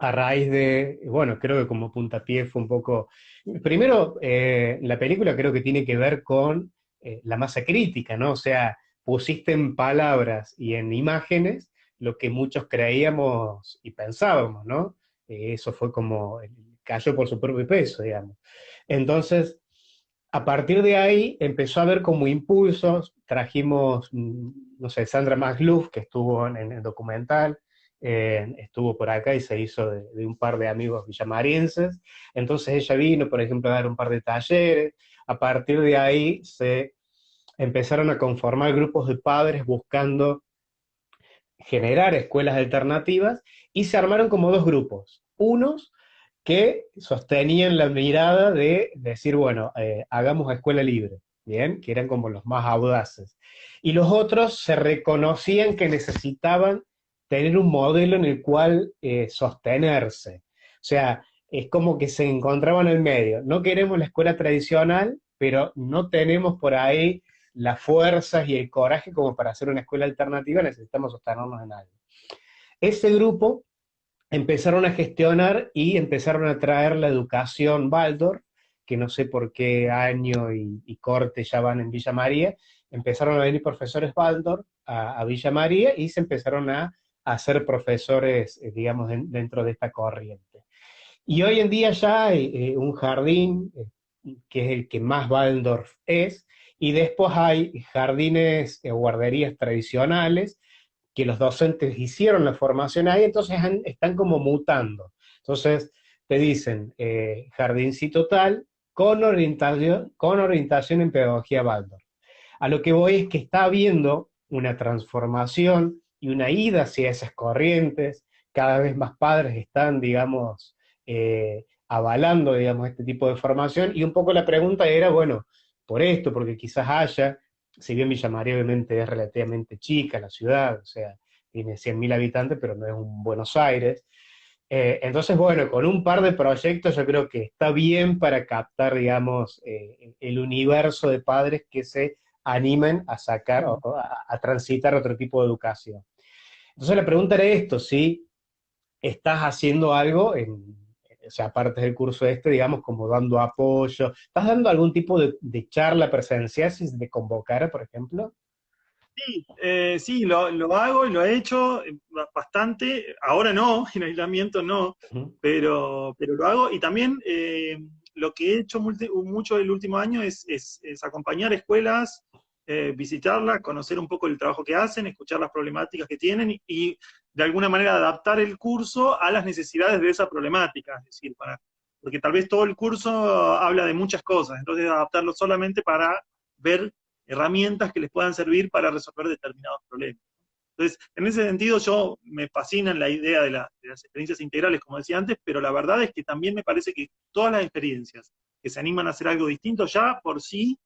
a raíz de, bueno, creo que como puntapié fue un poco, primero, la película creo que tiene que ver con la masa crítica, ¿no? O sea, pusiste en palabras y en imágenes lo que muchos creíamos y pensábamos, ¿no? Eso fue como, cayó por su propio peso, digamos. Entonces, a partir de ahí empezó a haber como impulsos, trajimos, no sé, Sandra Magluf, que estuvo en el documental, estuvo por acá y se hizo de un par de amigos villamarienses, entonces ella vino, por ejemplo, a dar un par de talleres, a partir de ahí se empezaron a conformar grupos de padres buscando generar escuelas alternativas y se armaron como dos grupos. Unos que sostenían la mirada de decir, bueno, hagamos escuela libre, ¿bien? Que eran como los más audaces. Y los otros se reconocían que necesitaban tener un modelo en el cual sostenerse. O sea, es como que se encontraban en el medio. No queremos la escuela tradicional, pero no tenemos por ahí las fuerzas y el coraje como para hacer una escuela alternativa, necesitamos sostenernos en algo. Ese grupo empezaron a gestionar y empezaron a traer la educación Waldorf, que no sé por qué año y corte ya van en Villa María, empezaron a venir profesores Waldorf a Villa María y se empezaron a ser profesores, digamos, dentro de esta corriente. Y hoy en día ya hay un jardín, que es el que más Waldorf es, y después hay jardines o guarderías tradicionales que los docentes hicieron la formación ahí, entonces están como mutando. Entonces te dicen jardincito tal con orientación en pedagogía Waldorf. A lo que voy es que está habiendo una transformación y una ida hacia esas corrientes, cada vez más padres están, digamos, avalando, digamos, este tipo de formación, y un poco la pregunta era, bueno, por esto, porque quizás haya, si bien Villa María obviamente es relativamente chica la ciudad, o sea, tiene 100.000 habitantes, pero no es un Buenos Aires. Entonces, bueno, con un par de proyectos yo creo que está bien para captar, digamos, el universo de padres que se animen a sacar o a transitar otro tipo de educación. Entonces la pregunta era esto, si estás haciendo algo, o sea, aparte del curso este, digamos, como dando apoyo, ¿estás dando algún tipo de charla presencial si se te convocara, por ejemplo? Sí, sí, lo hago y lo he hecho bastante. Ahora no, en aislamiento no, Ujú. pero lo hago. Y también lo que he hecho mucho el último año es acompañar escuelas, visitarlas, conocer un poco el trabajo que hacen, escuchar las problemáticas que tienen y de alguna manera adaptar el curso a las necesidades de esa problemática. Es decir, porque tal vez todo el curso habla de muchas cosas, entonces adaptarlo solamente para ver herramientas que les puedan servir para resolver determinados problemas. Entonces, en ese sentido, yo me fascina la idea de las experiencias integrales, como decía antes, pero la verdad es que también me parece que todas las experiencias que se animan a hacer algo distinto ya por sí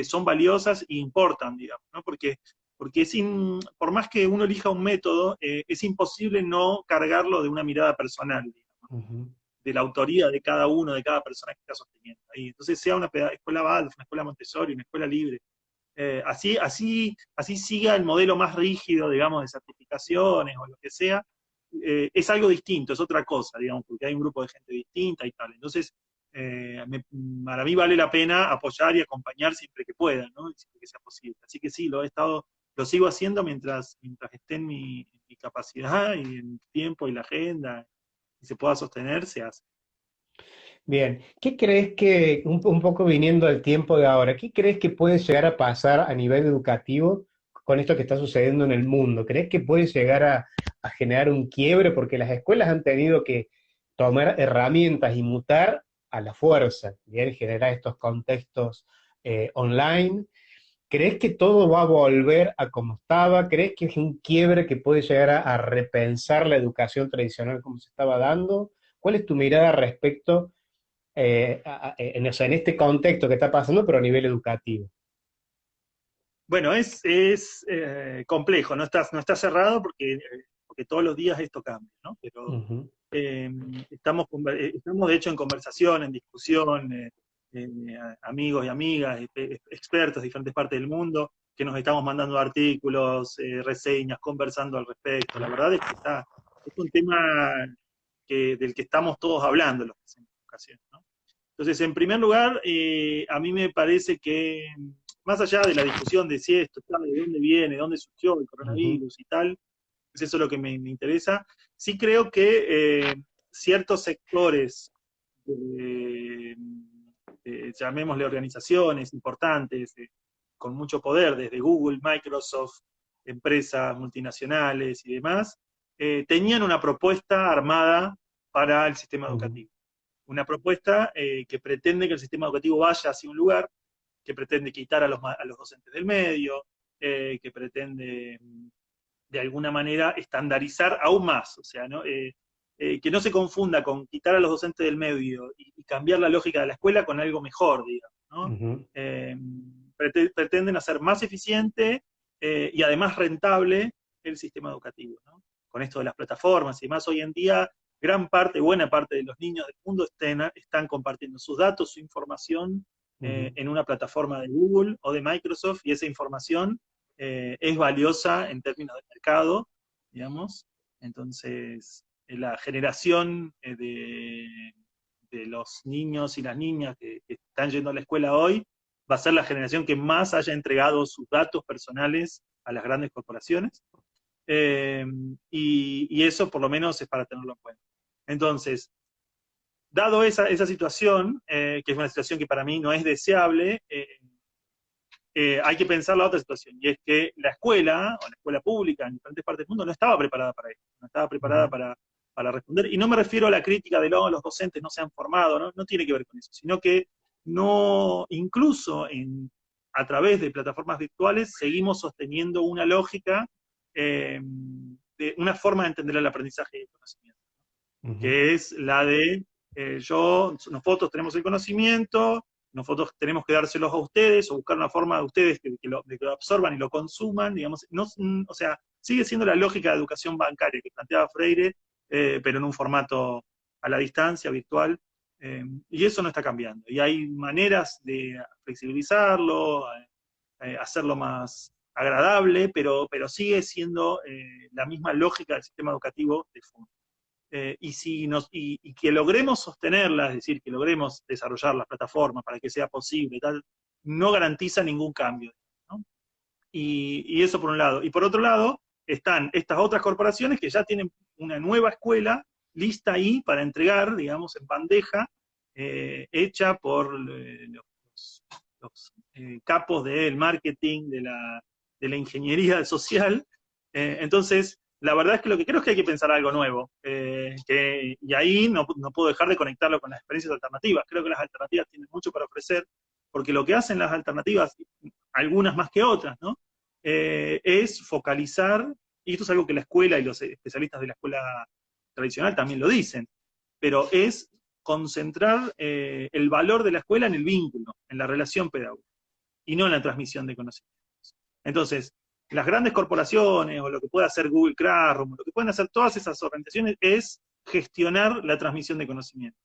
son valiosas e importan, digamos, ¿no? Porque por más que uno elija un método, es imposible no cargarlo de una mirada personal, digamos, Ujú. de la autoría de cada uno, de cada persona que está sosteniendo. Ahí. Entonces, sea una escuela Waldorf, una escuela Montessori, una escuela libre, así siga el modelo más rígido, digamos, de certificaciones o lo que sea, es algo distinto, es otra cosa, digamos, porque hay un grupo de gente distinta y tal. Entonces, para mí vale la pena apoyar y acompañar siempre que pueda, ¿no? Siempre que sea posible. Así que sí, lo sigo haciendo mientras esté en mi capacidad y en el tiempo y la agenda y se pueda sostener, se hace. Bien, ¿qué crees que, un poco viniendo al tiempo de ahora, qué crees que puede llegar a pasar a nivel educativo con esto que está sucediendo en el mundo? ¿Crees que puede llegar a generar un quiebre? Porque las escuelas han tenido que tomar herramientas y mutar a la fuerza, bien, generar estos contextos online. ¿Crees que todo va a volver a como estaba? ¿Crees que es un quiebre que puede llegar a repensar la educación tradicional como se estaba dando? ¿Cuál es tu mirada respecto o sea, en este contexto que está pasando, pero a nivel educativo? Bueno, es complejo, no está cerrado porque todos los días esto cambia, ¿no? Pero Ujú. eh, estamos de hecho en conversación, en discusión, amigos y amigas, expertos de diferentes partes del mundo, que nos estamos mandando artículos, reseñas, conversando al respecto. La verdad es que es un tema del que estamos todos hablando los que hacemos educación, ¿no? Entonces, en primer lugar, a mí me parece que, más allá de la discusión de si esto, de dónde viene, dónde surgió el Ujú, coronavirus y tal, es eso lo que me interesa, sí creo que ciertos sectores, eh, llamémosle organizaciones importantes, con mucho poder, desde Google, Microsoft, empresas multinacionales y demás, tenían una propuesta armada para el sistema ujú, educativo. Una propuesta que pretende que el sistema educativo vaya hacia un lugar, que pretende quitar a los docentes del medio, que pretende de alguna manera estandarizar aún más, o sea, ¿no? Que no se confunda con quitar a los docentes del medio y cambiar la lógica de la escuela con algo mejor, digamos, ¿no? ujú, Eh, Pretenden hacer más eficiente y además rentable el sistema educativo, ¿no? Con esto de las plataformas y más, hoy en día gran parte, buena parte de los niños del mundo están compartiendo sus datos, su información ujú. en una plataforma de Google o de Microsoft, y esa información es valiosa en términos de mercado, digamos. Entonces, la generación de los niños y las niñas que están yendo a la escuela hoy va a ser la generación que más haya entregado sus datos personales a las grandes corporaciones. Eh, y eso por lo menos es para tenerlo en cuenta. Entonces, dado esa situación, que es una situación que para mí no es deseable, hay que pensar la otra situación, y es que la escuela, o la escuela pública en diferentes partes del mundo, no estaba preparada para esto, no estaba preparada Ujú, para responder, y no me refiero a la crítica de los docentes no se han formado, ¿no? No tiene que ver con eso, sino que no, incluso a través de plataformas virtuales, seguimos sosteniendo una lógica, de una forma de entender el aprendizaje y el conocimiento, ujú, que es la de nosotros tenemos el conocimiento, nosotros tenemos que dárselos a ustedes o buscar una forma de ustedes de que lo absorban y lo consuman, digamos, no, o sea, sigue siendo la lógica de educación bancaria que planteaba Freire, pero en un formato a la distancia, virtual, y eso no está cambiando. Y hay maneras de flexibilizarlo, hacerlo más agradable, pero sigue siendo la misma lógica del sistema educativo de fondo. Y que logremos sostenerla, es decir, que logremos desarrollar las plataformas para que sea posible, tal, no garantiza ningún cambio, ¿no? Y eso por un lado. Y por otro lado, están estas otras corporaciones que ya tienen una nueva escuela lista ahí para entregar, digamos, en bandeja, hecha por los capos del marketing, de la ingeniería social. Entonces, la verdad es que lo que creo es que hay que pensar algo nuevo. Y ahí no puedo dejar de conectarlo con las experiencias alternativas. Creo que las alternativas tienen mucho para ofrecer, porque lo que hacen las alternativas, algunas más que otras, ¿no? Es focalizar, y esto es algo que la escuela y los especialistas de la escuela tradicional también lo dicen, pero es concentrar el valor de la escuela en el vínculo, en la relación pedagógica, y no en la transmisión de conocimientos. Entonces, las grandes corporaciones, o lo que puede hacer Google Classroom, o lo que pueden hacer todas esas organizaciones, es gestionar la transmisión de conocimiento.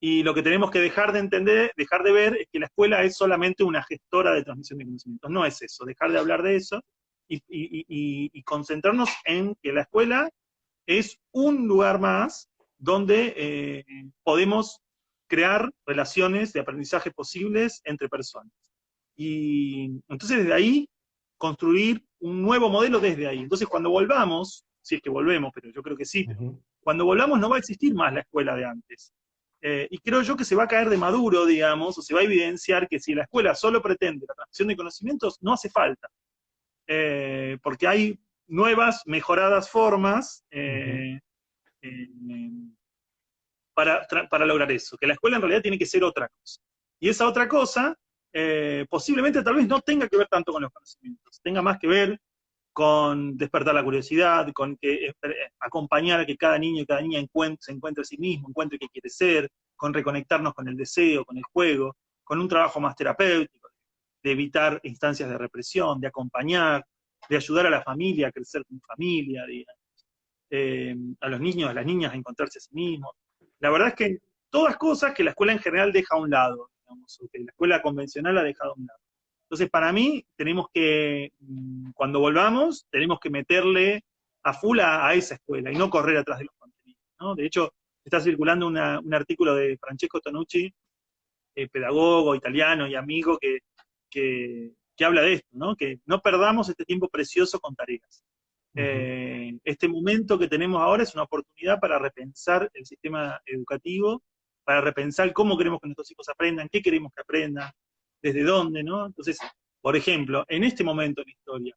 Y lo que tenemos que dejar de entender, dejar de ver, es que la escuela es solamente una gestora de transmisión de conocimientos. No es eso, dejar de hablar de eso y concentrarnos en que la escuela es un lugar más donde podemos crear relaciones de aprendizaje posibles entre personas. Y entonces desde ahí construir un nuevo modelo desde ahí. Entonces cuando volvamos, si es que volvemos, pero yo creo que sí, pero ujú. cuando volvamos no va a existir más la escuela de antes. Y creo yo que se va a caer de maduro, digamos, o se va a evidenciar que si la escuela solo pretende la transmisión de conocimientos, no hace falta. Porque hay nuevas, mejoradas formas Ujú, eh, para lograr eso, que la escuela en realidad tiene que ser otra cosa. Y esa otra cosa, posiblemente tal vez no tenga que ver tanto con los conocimientos, tenga más que ver con despertar la curiosidad, con que, acompañar a que cada niño y cada niña se encuentre a sí mismo, encuentre qué quiere ser, con reconectarnos con el deseo, con el juego, con un trabajo más terapéutico, de evitar instancias de represión, de acompañar, de ayudar a la familia a crecer como familia, digamos, a los niños, a las niñas a encontrarse a sí mismos. La verdad es que todas cosas que la escuela en general deja a un lado, digamos, o que la escuela convencional ha dejado a un lado. Entonces, para mí, tenemos que, cuando volvamos, tenemos que meterle a full a esa escuela y no correr atrás de los contenidos, ¿no? De hecho, está circulando un artículo de Francesco Tonucci, pedagogo italiano y amigo, que habla de esto, ¿no? Que no perdamos este tiempo precioso con tareas. Ujú, Este momento que tenemos ahora es una oportunidad para repensar el sistema educativo, para repensar cómo queremos que nuestros hijos aprendan, qué queremos que aprendan, desde dónde, ¿no? Entonces, por ejemplo, en este momento en la historia,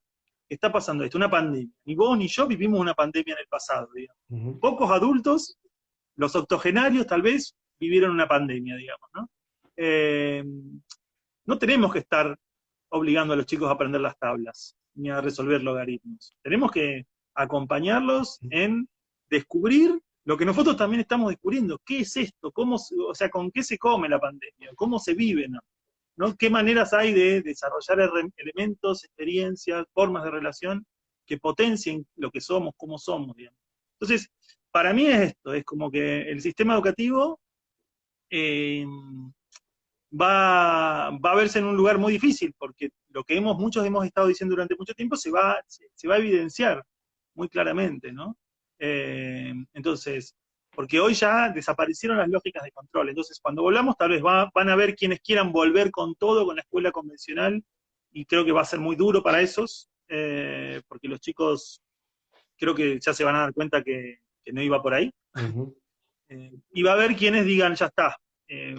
está pasando esto, una pandemia. Ni vos ni yo vivimos una pandemia en el pasado, digamos. ujú. Pocos adultos, los octogenarios tal vez, vivieron una pandemia, digamos, ¿no? Eh, no tenemos que estar obligando a los chicos a aprender las tablas, ni a resolver logaritmos. Tenemos que acompañarlos en descubrir lo que nosotros también estamos descubriendo. ¿Qué es esto? O sea, ¿con qué se come la pandemia? ¿Cómo se vive? ¿No? ¿Qué maneras hay de desarrollar elementos, experiencias, formas de relación que potencien lo que somos, cómo somos, digamos? Entonces, para mí es esto, es como que el sistema educativo eh, va a verse en un lugar muy difícil, porque lo que muchos hemos estado diciendo durante mucho tiempo se va a evidenciar muy claramente, ¿no? Entonces, porque hoy ya desaparecieron las lógicas de control, entonces cuando volvamos tal vez van a haber quienes quieran volver con todo, con la escuela convencional, y creo que va a ser muy duro para esos, porque los chicos creo que ya se van a dar cuenta que no iba por ahí. Ujú. Y va a haber quienes digan, ya está,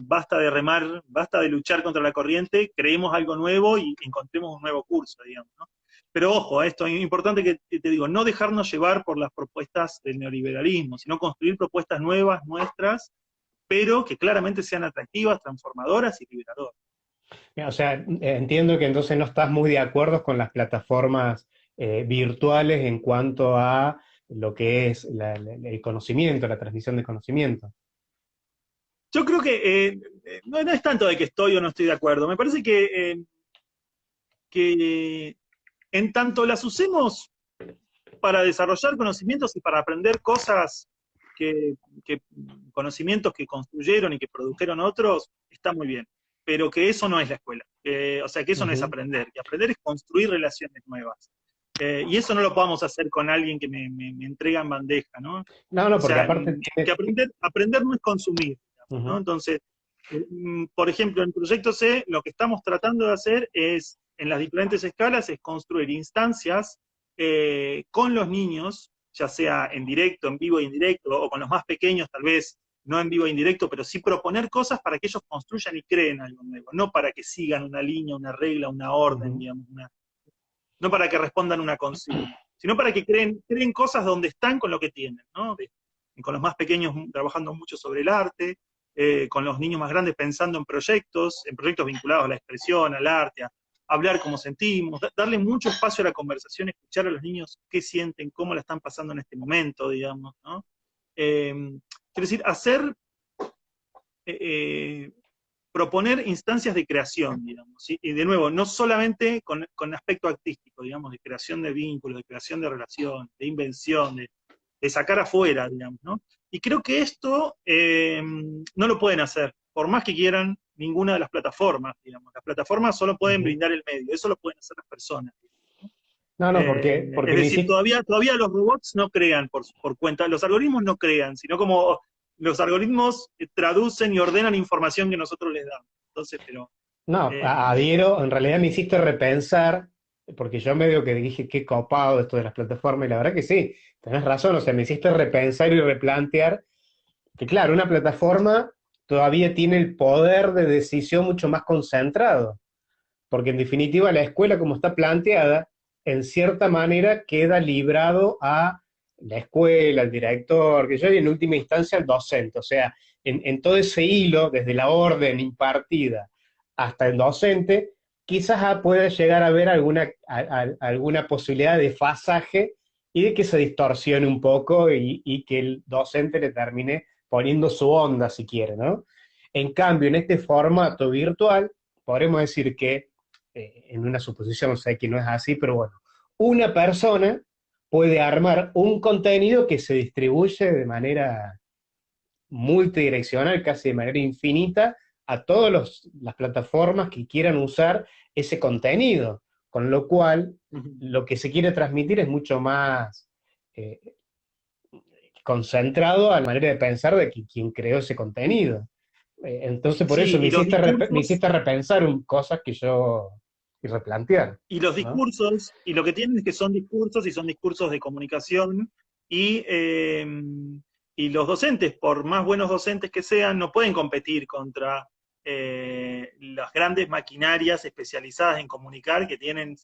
basta de remar, basta de luchar contra la corriente, creemos algo nuevo y encontremos un nuevo curso, digamos, ¿no? Pero ojo, esto es importante que te digo, no dejarnos llevar por las propuestas del neoliberalismo, sino construir propuestas nuevas, nuestras, pero que claramente sean atractivas, transformadoras y liberadoras. O sea, entiendo que entonces no estás muy de acuerdo con las plataformas virtuales en cuanto a lo que es el conocimiento, la transmisión de conocimiento. Yo creo que no es tanto de que estoy o no estoy de acuerdo, me parece que en tanto las usemos para desarrollar conocimientos y para aprender cosas que, que, conocimientos que construyeron y que produjeron otros, está muy bien. Pero que eso no es la escuela. O sea, que eso no es Ujú. aprender. Que aprender es construir relaciones nuevas. Y eso no lo podemos hacer con alguien que me entrega en bandeja, ¿no? No, no, O porque sea, aparte que tiene... aprender no es consumir, digamos, ¿no? Ujú, Entonces, por ejemplo, en Proyecto C, lo que estamos tratando de hacer es, en las diferentes escalas, es construir instancias con los niños, ya sea en directo, en vivo e indirecto, o con los más pequeños, tal vez no en vivo e indirecto, pero sí proponer cosas para que ellos construyan y creen algo nuevo, no para que sigan una línea, una regla, una orden, ujú. digamos, no para que respondan una consigna, sino para que creen cosas donde están con lo que tienen, ¿no? Con los más pequeños trabajando mucho sobre el arte, con los niños más grandes pensando en proyectos vinculados a la expresión, al arte, a hablar como sentimos, darle mucho espacio a la conversación, escuchar a los niños qué sienten, cómo la están pasando en este momento, digamos, ¿no? Quiero decir, eh, proponer instancias de creación, digamos, ¿sí? Y de nuevo, no solamente con aspecto artístico, digamos, de creación de vínculos, de creación de relación, de invención, de sacar afuera, digamos, ¿no? Y creo que esto no lo pueden hacer, por más que quieran ninguna de las plataformas, digamos. Las plataformas solo pueden Ujú. brindar el medio, eso lo pueden hacer las personas. No, no, porque Es me decir, hiciste... todavía los robots no crean por cuenta, los algoritmos no crean, sino como los algoritmos traducen y ordenan información que nosotros les damos. Entonces, pero No, eh, adhiero, en realidad me hiciste repensar, porque yo medio que dije qué copado esto de las plataformas, y la verdad que sí, tenés razón, o sea, me hiciste repensar y replantear que claro, una plataforma todavía tiene el poder de decisión mucho más concentrado, porque en definitiva la escuela como está planteada, en cierta manera queda librado a la escuela, al director, que yo, y en última instancia al docente, o sea, en todo ese hilo, desde la orden impartida hasta el docente, quizás pueda llegar a haber alguna posibilidad de fasaje y de que se distorsione un poco y que el docente le termine poniendo su onda, si quiere, ¿no? En cambio, en este formato virtual, podremos decir que en una suposición, sé que no es así, pero bueno, una persona puede armar un contenido que se distribuye de manera multidireccional, casi de manera infinita, a todas las plataformas que quieran usar ese contenido, con lo cual lo que se quiere transmitir es mucho más, eh, concentrado a la manera de pensar de quien creó ese contenido. Entonces, por eso Sí, y los me discursos, hiciste repensar cosas que yo, y replantear, y los ¿no? discursos, y lo que tienen es que son discursos y son discursos de comunicación, y, eh, y los docentes, por más buenos docentes que sean, no pueden competir contra las grandes maquinarias especializadas en comunicar que tienen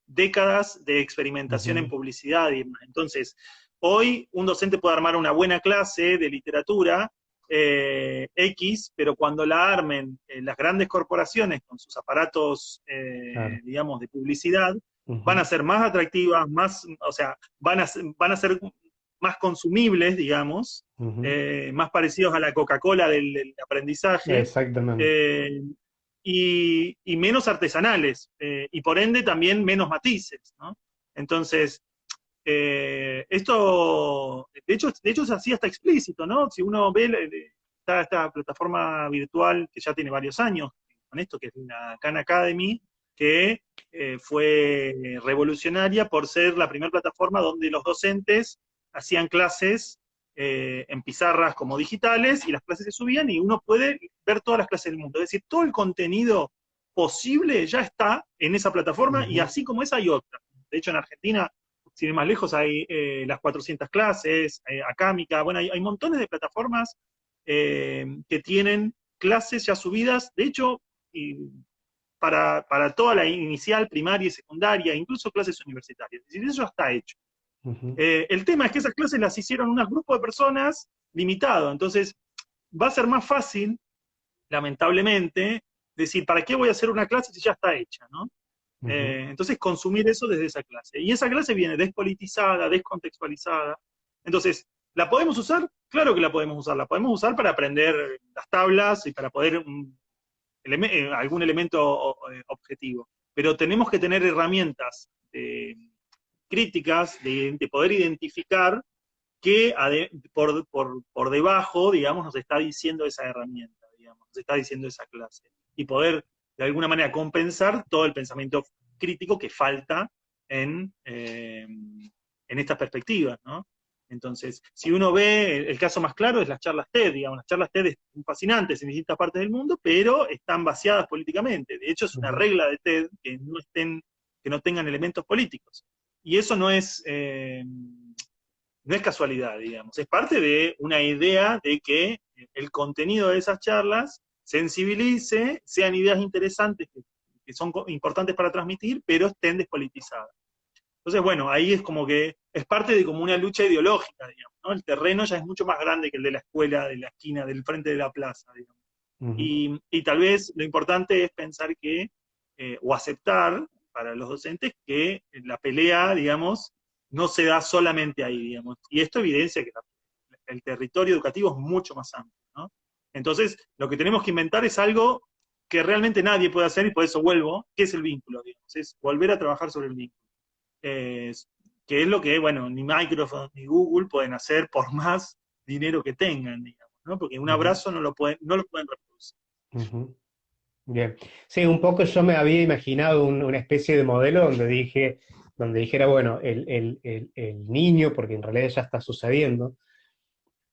décadas de experimentación en Ujú, publicidad y demás. Entonces, hoy un docente puede armar una buena clase de literatura X, pero cuando la armen las grandes corporaciones con sus aparatos, claro. digamos, de publicidad, van a Ujú, ser más atractivas, más, o sea, van a ser más consumibles, digamos, ujú. más parecidos a la Coca-Cola del aprendizaje, Exactamente. eh, y menos artesanales, y por ende también menos matices, ¿no? Entonces, de hecho es así hasta explícito, ¿no? Si uno ve esta plataforma virtual que ya tiene varios años con esto, que es la Khan Academy, que fue revolucionaria por ser la primera plataforma donde los docentes hacían clases en pizarras como digitales y las clases se subían y uno puede ver todas las clases del mundo. Es decir, todo el contenido posible ya está en esa plataforma y Ujú, así como esa hay otras. De hecho, en Argentina sin ir más lejos, hay las 400 clases, Acámica, bueno, hay montones de plataformas que tienen clases ya subidas, de hecho, y para toda la inicial, primaria y secundaria, incluso clases universitarias. Es decir, eso ya está hecho. ujú, El tema es que esas clases las hicieron un grupo de personas limitado, entonces va a ser más fácil, lamentablemente, decir, ¿para qué voy a hacer una clase si ya está hecha? ¿No? ujú, Entonces, consumir eso desde esa clase. Y esa clase viene despolitizada, descontextualizada. Entonces, ¿la podemos usar? Claro que la podemos usar. La podemos usar para aprender las tablas y para poder algún elemento objetivo. Pero tenemos que tener herramientas críticas de poder identificar qué por debajo, digamos, nos está diciendo esa herramienta, digamos, nos está diciendo esa clase. Y poder, de alguna manera, compensar todo el pensamiento crítico que falta en estas perspectivas, ¿no? Entonces, si uno ve, el caso más claro es las charlas TED, digamos, las charlas TED son fascinantes en distintas partes del mundo, pero están vaciadas políticamente. De hecho, es una ujú, regla de TED que no tengan elementos políticos. Y eso no es casualidad, digamos, es parte de una idea de que el contenido de esas charlas sensibilice, sean ideas interesantes que son importantes para transmitir, pero estén despolitizadas. Entonces, bueno, ahí es como que es parte de como una lucha ideológica, digamos, ¿no? El terreno ya es mucho más grande que el de la escuela, de la esquina, del frente de la plaza, digamos. ujú, Y tal vez lo importante es pensar que, o aceptar para los docentes que la pelea, digamos, no se da solamente ahí, digamos. Y esto evidencia que el territorio educativo es mucho más amplio, ¿no? Entonces, lo que tenemos que inventar es algo que realmente nadie puede hacer, y por eso vuelvo, que es el vínculo, digamos, es volver a trabajar sobre el vínculo. Eh, que es lo que, bueno, ni Microsoft ni Google pueden hacer por más dinero que tengan, digamos, ¿no? Porque un ujú, abrazo no lo pueden reproducir. ujú. Bien. Sí, un poco yo me había imaginado una especie de modelo donde dijera, bueno, el niño, porque en realidad ya está sucediendo,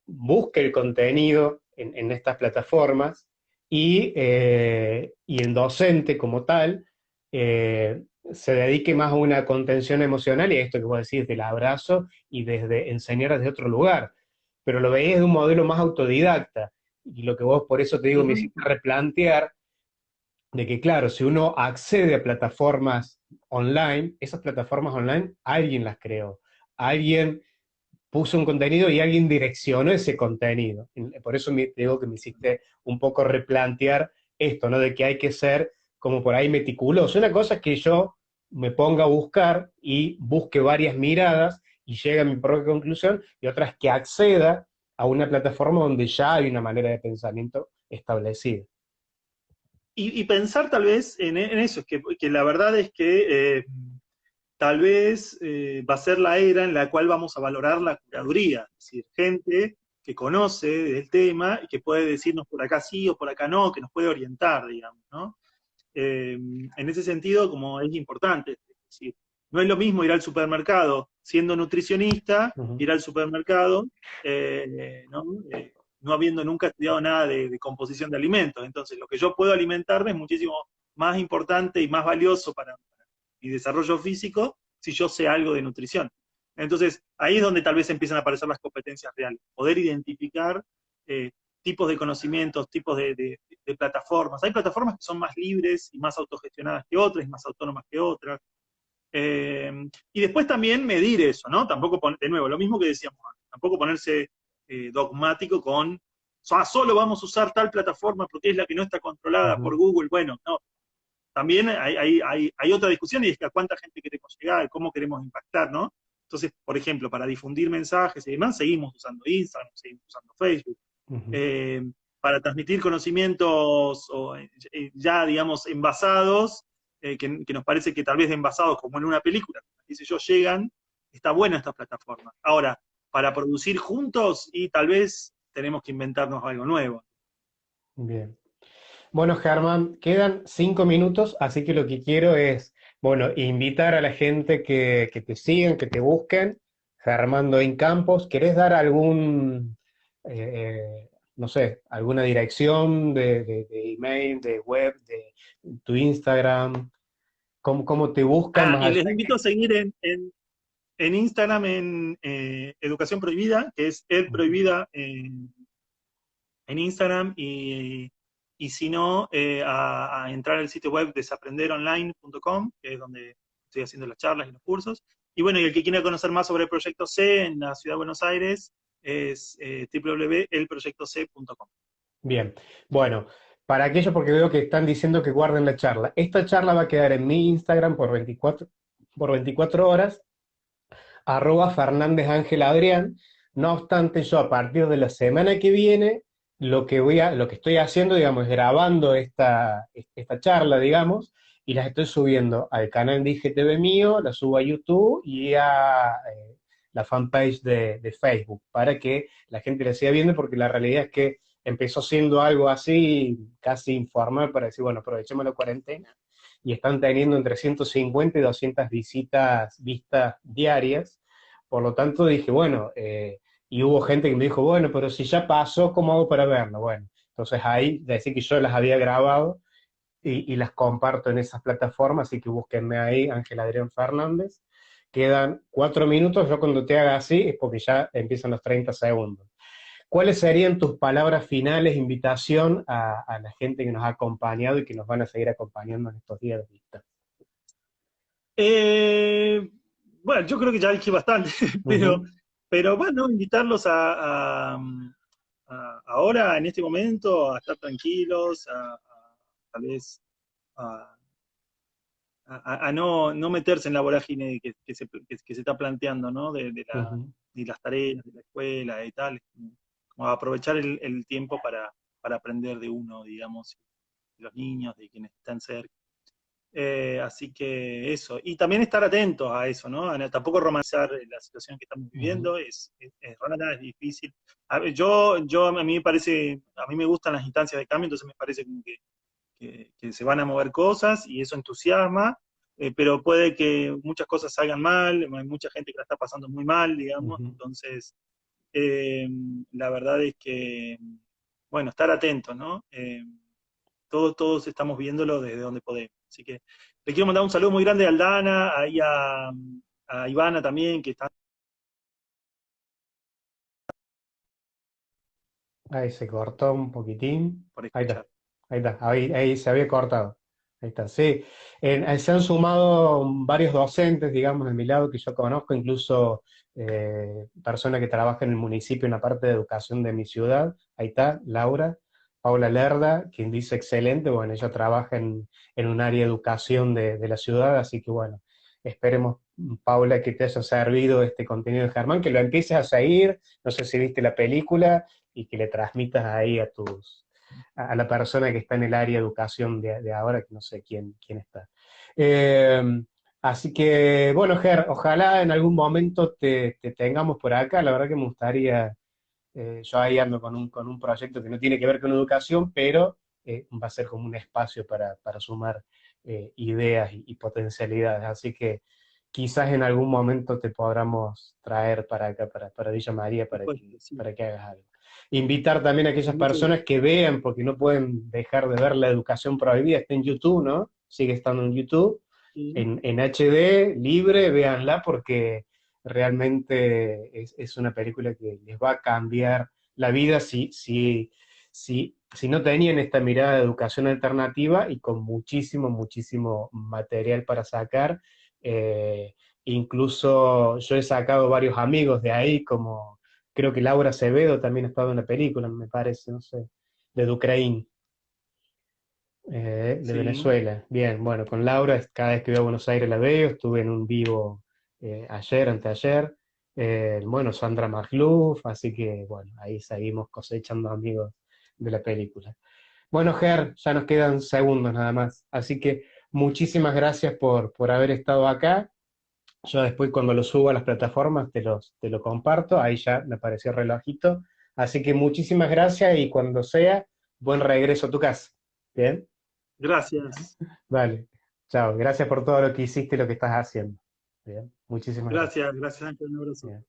busque el contenido en estas plataformas y el docente como tal se dedique más a una contención emocional y a esto que vos decís del abrazo y desde enseñar desde otro lugar. Pero lo veis de un modelo más autodidacta. Y lo que vos, por eso te digo, me Ujú. hiciste replantear de que, claro, si uno accede a plataformas online, esas plataformas online alguien las creó, alguien puso un contenido y alguien direccionó ese contenido. Por eso te digo que me hiciste un poco replantear esto, ¿no? De que hay que ser como por ahí meticuloso. Una cosa es que yo me ponga a buscar y busque varias miradas y llegue a mi propia conclusión, y otra es que acceda a una plataforma donde ya hay una manera de pensamiento establecida. Y pensar tal vez en eso, que la verdad es que tal vez va a ser la era en la cual vamos a valorar la curaduría, es decir, gente que conoce del tema y que puede decirnos por acá sí o por acá no, que nos puede orientar, digamos, ¿no? En ese sentido, como es importante, es decir, no es lo mismo ir al supermercado siendo nutricionista, Ujú, ir al supermercado, ¿no? No habiendo nunca estudiado nada de composición de alimentos. Entonces, lo que yo puedo alimentarme es muchísimo más importante y más valioso para mi desarrollo físico si yo sé algo de nutrición. Entonces, ahí es donde tal vez empiezan a aparecer las competencias reales, poder identificar eh, tipos de conocimientos, tipos de plataformas. Hay plataformas que son más libres y más autogestionadas que otras, y más autónomas que otras. Eh, y después también medir eso, ¿no? Tampoco, de nuevo, lo mismo que decíamos antes, tampoco ponerse dogmático con, solo vamos a usar tal plataforma porque es la que no está controlada por ujú, Google. Bueno, no. También hay otra discusión y es que a cuánta gente queremos llegar, cómo queremos impactar, ¿no? Entonces, por ejemplo, para difundir mensajes y demás, seguimos usando Instagram, seguimos usando Facebook. ujú. Eh, para transmitir conocimientos ya, digamos, envasados, que nos parece que tal vez de envasados, como en una película, dice yo, llegan, está buena esta plataforma. Ahora, para producir juntos y tal vez tenemos que inventarnos algo nuevo. Bien. Bueno, Germán, quedan 5 minutos, así que lo que quiero es, bueno, invitar a la gente que te sigan, que te busquen. Germán Doin Campos, ¿querés dar algún, no sé, alguna dirección de email, de web, de tu Instagram? ¿Cómo te buscan más Y allá les de invito a seguir en Instagram en Educación Prohibida, que es Ed que... Prohibida en Instagram, y si no, a entrar al sitio web desaprenderonline.com, que es donde estoy haciendo las charlas y los cursos. Y bueno, y el que quiera conocer más sobre el Proyecto C en la Ciudad de Buenos Aires es www.elproyectoc.com. Bien, bueno, para aquellos porque veo que están diciendo que guarden la charla. Esta charla va a quedar en mi Instagram por 24 horas, @Fernández Ángel Adrián. No obstante, yo a partir de la semana que viene, lo que estoy haciendo, digamos, es grabando esta charla, digamos, y las estoy subiendo al canal de IGTV mío, la subo a YouTube y a la fanpage de Facebook, para que la gente la siga viendo, porque la realidad es que empezó siendo algo así, casi informal, para decir, bueno, aprovechemos la cuarentena, y están teniendo entre 150 y 200 vistas diarias. Por lo tanto dije, bueno, y hubo gente que me dijo, bueno, pero si ya pasó, ¿cómo hago para verlo? Bueno, entonces ahí decir que yo las había grabado y las comparto en esas plataformas, así que búsquenme ahí, Ángel Adrián Fernández. Quedan 4 minutos, yo cuando te haga así es porque ya empiezan los 30 segundos. ¿Cuáles serían tus palabras finales, invitación a la gente que nos ha acompañado y que nos van a seguir acompañando en estos días de vista? Eh, bueno, yo creo que ya dije bastante, pero, Ujú, pero bueno, invitarlos ahora, en este momento, a estar tranquilos, tal vez a, a no meterse en la vorágine que se está planteando, ¿no? ujú. De las tareas, de la escuela y tal, como aprovechar el tiempo para aprender de uno, digamos, de los niños, de quienes están cerca. Así que eso, y también estar atentos a eso, ¿no? Tampoco romantizar la situación que estamos Ujú, viviendo, es rara, es difícil. A ver, a mí me parece, a mí me gustan las instancias de cambio, entonces me parece como que se van a mover cosas y eso entusiasma, pero puede que muchas cosas salgan mal, hay mucha gente que la está pasando muy mal, digamos, ujú. entonces eh, la verdad es que, bueno, estar atentos, ¿no? Todos estamos viéndolo desde donde podemos. Así que le quiero mandar un saludo muy grande a Aldana, ahí a Ivana también, que está Ahí se cortó un poquitín. por Ahí está, escuchar. ahí está, ahí se había cortado. Ahí está, sí. Se han sumado varios docentes, digamos, de mi lado que yo conozco, incluso personas que trabajan en el municipio en la parte de educación de mi ciudad. Ahí está, Laura, Paula Lerda, quien dice excelente. Bueno, ella trabaja en un área de educación de la ciudad, así que bueno, esperemos, Paula, que te haya servido este contenido de Germán, que lo empieces a seguir. No sé si viste la película y que le transmitas ahí a la persona que está en el área de educación de ahora, que no sé quién está. Eh, Así que, bueno, Ger, ojalá en algún momento te tengamos por acá. La verdad que me gustaría, yo ahí ando con un proyecto que no tiene que ver con educación, pero va a ser como un espacio para sumar ideas y potencialidades. Así que quizás en algún momento te podamos traer para acá, para Villa María, Supuesto, sí. para que hagas algo. Invitar también a aquellas Con mucho gusto. personas que vean, porque no pueden dejar de ver La Educación Prohibida, está en YouTube, ¿no? Sigue estando en YouTube, Sí. en HD, libre, véanla porque realmente es una película que les va a cambiar la vida si no tenían esta mirada de educación alternativa y con muchísimo, muchísimo material para sacar. Incluso yo he sacado varios amigos de ahí, como creo que Laura Acevedo también ha estado en la película, me parece, no sé, de Ucrania, de Sí. Venezuela. Bien, bueno, con Laura cada vez que voy a Buenos Aires la veo, estuve en un vivo ayer, anteayer. Bueno, Sandra Magluf, así que bueno, ahí seguimos cosechando amigos de la película. Bueno, Ger, ya nos quedan segundos nada más, así que muchísimas gracias por haber estado acá. Yo después cuando lo subo a las plataformas te lo comparto, ahí ya me apareció el relojito. Así que muchísimas gracias y cuando sea, buen regreso a tu casa. Bien, Gracias. vale. Chao, gracias por todo lo que hiciste y lo que estás haciendo. Bien, muchísimas gracias. Gracias, gracias Ángel, un abrazo. Bien.